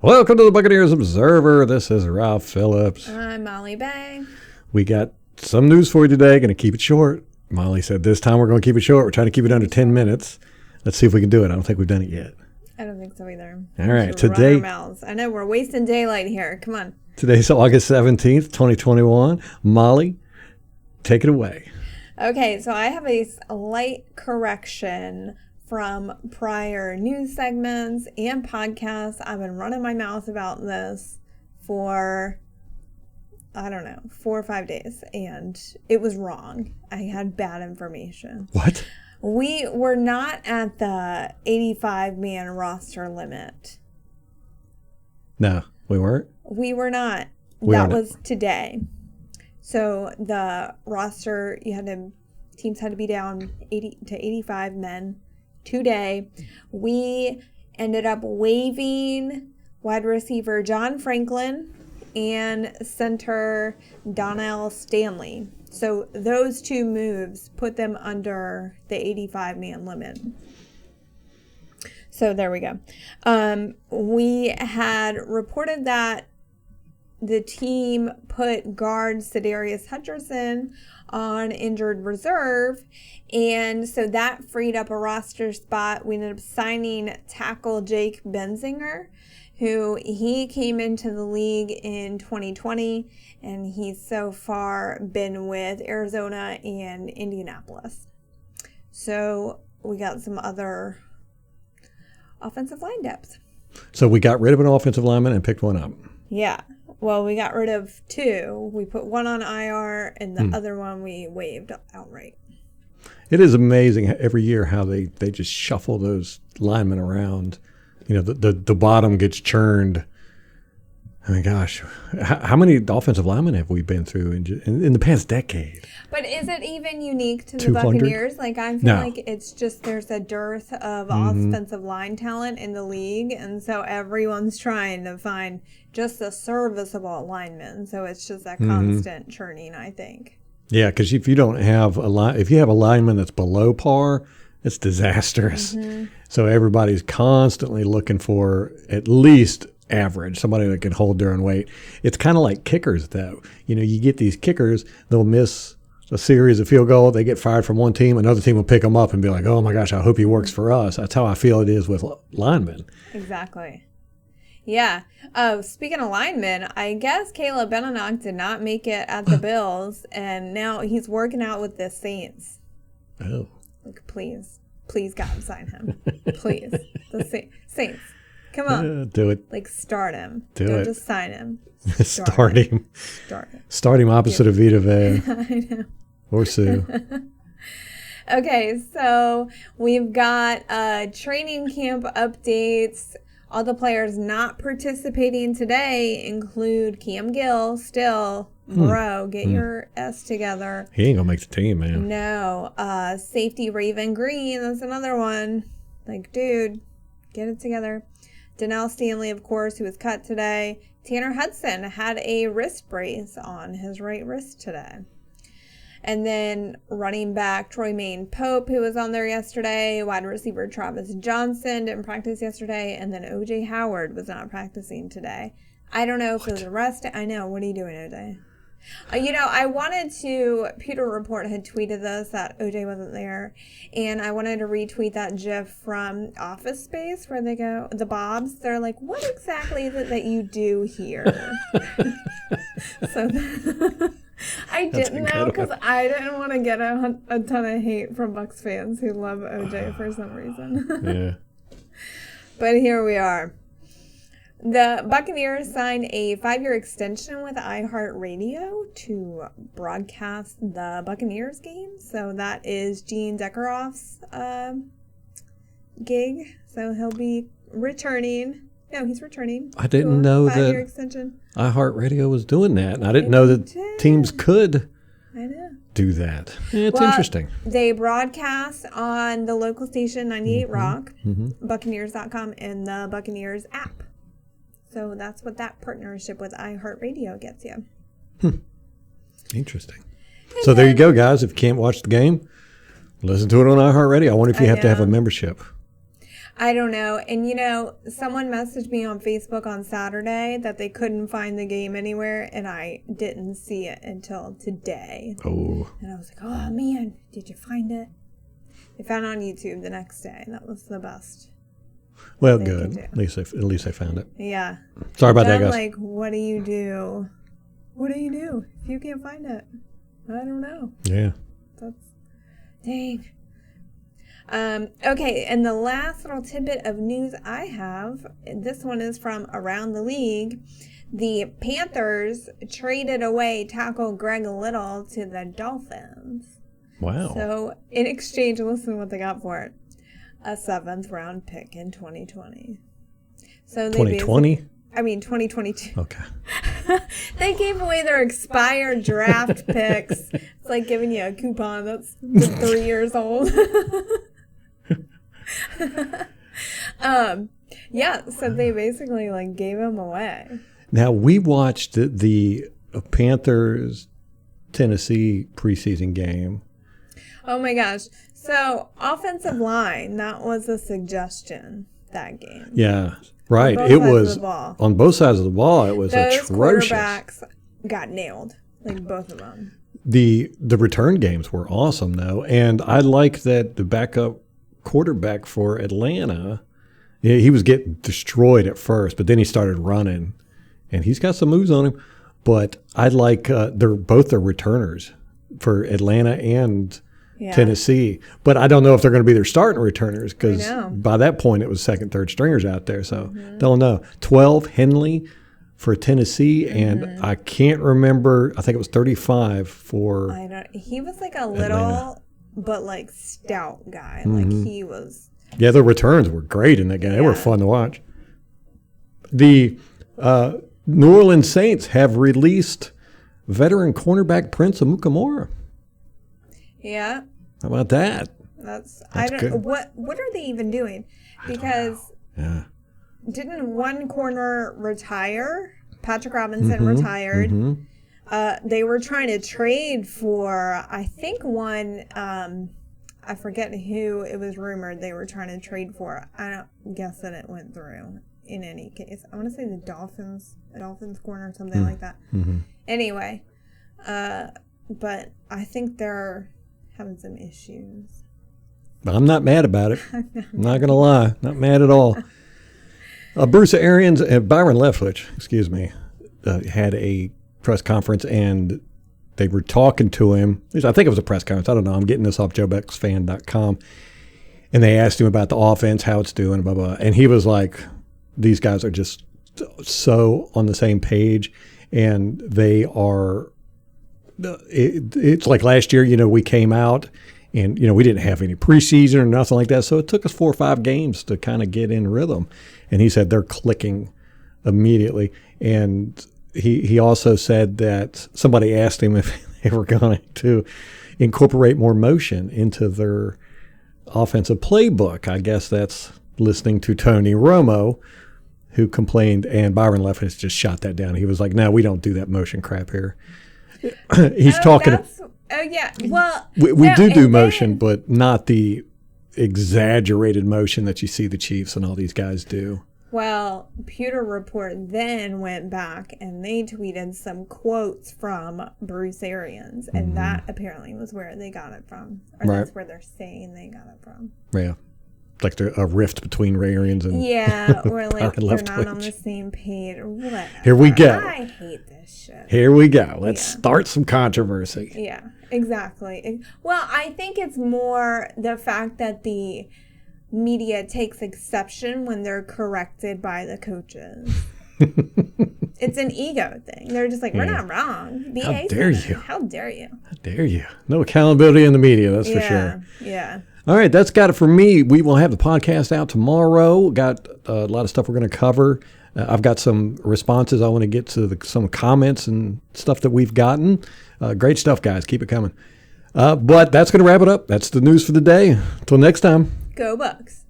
Welcome to the Buccaneers Observer. This is Ralph Phillips. I'm Molly Bay. We got some news for you today. Going to keep it short. Molly said this time we're going to keep it short. We're trying to keep it under 10 minutes. Let's see if we can do it. I don't think we've done it yet. I don't think so either. All right. Today, run our mouths. I know we're wasting daylight here. Come on. Today's August 17th, 2021. Molly, take it away. Okay, so I have a slight correction from prior news segments and podcasts. I've been running my mouth about this for, 4 or 5 days, and it was wrong. I had bad information. What? We were not at the 85-man roster limit. No, we weren't? We were not. That was today. So the roster, teams had to be down 80 to 85 men today. We ended up waiving wide receiver John Franklin and center Donell Stanley. So those two moves put them under the 85-man limit. So there we go. We had reported that the team put guard Sadarius Hutcherson on injured reserve, and so that freed up a roster spot. We ended up signing tackle Jake Benzinger, who he came into the league in 2020, and he's so far been with Arizona and Indianapolis. So we got some other offensive line depth. So we got rid of an offensive lineman and picked one up. Yeah. Well, we got rid of two. We put one on IR, and the other one we waived outright. It is amazing every year how they just shuffle those linemen around. You know, the bottom gets churned. I mean, gosh, how many offensive linemen have we been through in the past decade? But is it even unique to the 200? Buccaneers? Like, I feel like it's just there's a dearth of offensive line talent in the league, and so everyone's trying to find just a serviceable lineman. So it's just a constant churning, I think. Yeah, because if you don't have if you have a lineman that's below par, it's disastrous. So everybody's constantly looking for at least average, somebody that can hold their own weight. It's kind of like kickers, though. You know, you get these kickers, they'll miss a series of field goal, they get fired from one team, another team will pick them up and be like, oh my gosh, I hope he works for us. That's how I feel it is with linemen. Exactly. Yeah. Speaking of linemen, I guess Caleb Benenoch did not make it at the Bills, and now he's working out with the Saints. Oh. Like, please, God, sign him. Please. The Saints. Come on. Do it. Like, start him. Don't just sign him. Start him. Start him opposite of Vita Vea. I know. Or Sue. Okay, so we've got training camp updates. All the players not participating today include Cam Gill, still. Bro, get your S together. He ain't going to make the team, man. No. Safety Raven Greene, that's another one. Like, dude, get it together. Donell Stanley, of course, who was cut today. Tanner Hudson had a wrist brace on his right wrist today. And then running back Troymaine Pope, who was on there yesterday. Wide receiver Travis Jonsen didn't practice yesterday. And then O.J. Howard was not practicing today. I don't know if it was arrested. I know. What are you doing, O.J.? I wanted to, Pewter Report had tweeted this, that OJ wasn't there, and I wanted to retweet that GIF from Office Space where they go, the Bobs, they're like, what exactly is it that you do here? So I didn't know, because I didn't want to get a ton of hate from Bucs fans who love OJ for some reason. Yeah. But here we are. The Buccaneers signed a 5-year extension with iHeartRadio to broadcast the Buccaneers game. So that is Gene Deckerhoff's gig. So he'll be returning. No, he's returning. I didn't know that 5-year extension. iHeartRadio was doing that. And I didn't know that teams could do that. Yeah, it's interesting. They broadcast on the local station 98 Rock, Buccaneers.com, and the Buccaneers app. So that's what that partnership with iHeartRadio gets you. Interesting. So there you go, guys. If you can't watch the game, listen to it on iHeartRadio. I wonder if you have to have a membership. I don't know. And, someone messaged me on Facebook on Saturday that they couldn't find the game anywhere, and I didn't see it until today. Oh. And I was like, oh, man, did you find it? They found it on YouTube the next day. That was the best. Well, good. At least they found it. Yeah. Sorry about that, guys. Like, what do you do? What do you do if you can't find it? I don't know. Yeah. Dang. Okay, and the last little tidbit of news I have, this one is from around the league. The Panthers traded away tackle Greg Little to the Dolphins. Wow. So, in exchange, listen to what they got for it. A 7th-round pick in 2020. So 2020? 2022. Okay. They gave away their expired draft picks. It's like giving you a coupon that's 3 years old. Yeah, so they basically gave them away. Now, we watched the Panthers Tennessee preseason game. Oh my gosh. So, offensive line, that was a suggestion, that game. Yeah, right. It was on both sides of the ball. It was those atrocious. Quarterbacks got nailed, both of them. The return games were awesome, though, and I like that the backup quarterback for Atlanta, he was getting destroyed at first, but then he started running, and he's got some moves on him. But I like they're both their returners for Atlanta and Tennessee. But I don't know if they're going to be their starting returners because by that point it was second, third stringers out there. So don't know. 12 Henley for Tennessee, and I can't remember. I think it was 35 for. He was a little, but stout guy. He was. Yeah, the returns were great in that game. They were fun to watch. The New Orleans Saints have released veteran cornerback Prince Amukamara. Yeah. How about that? That's I don't good. What are they even doing? Because didn't one corner retire? Patrick Robinson retired. They were trying to trade for, I think, one. I forget who it was rumored they were trying to trade for. I don't guess that it went through. In any case, I want to say the Dolphins corner or something like that. Anyway, but I think they're having some issues. I'm not mad about it. I'm not going to lie. Not mad at all. Bruce Arians and Byron Leftwich, had a press conference, and they were talking to him. I think it was a press conference. I don't know. I'm getting this off JoeBucksFan.com. And they asked him about the offense, how it's doing, blah, blah. And he was like, these guys are just so on the same page, and they are it's like last year, we came out and, we didn't have any preseason or nothing like that. So it took us 4 or 5 games to kind of get in rhythm. And he said they're clicking immediately. And he also said that somebody asked him if they were going to incorporate more motion into their offensive playbook. I guess that's listening to Tony Romo, who complained, and Byron Leftwich just shot that down. He was like, no, we don't do that motion crap here. He's talking. Well, we do motion, but not the exaggerated motion that you see the Chiefs and all these guys do. Well, Pewter Report then went back and they tweeted some quotes from Bruce Arians, and that apparently was where they got it from, or that's where they're saying they got it from. Yeah. Like a rift between Ray Arians and or like they're not on the same page or whatever. Here we go. I hate this shit. Here we go. Let's start some controversy. Yeah, exactly. Well, I think it's more the fact that the media takes exception when they're corrected by the coaches. It's an ego thing. They're just like, we're not wrong. How dare you? How dare you? How dare you? No accountability in the media, that's for sure. Yeah. All right, that's got it for me. We will have the podcast out tomorrow. Got a lot of stuff we're going to cover. I've got some responses. I want to get to some comments and stuff that we've gotten. Great stuff, guys. Keep it coming. But that's going to wrap it up. That's the news for the day. Until next time. Go Bucs.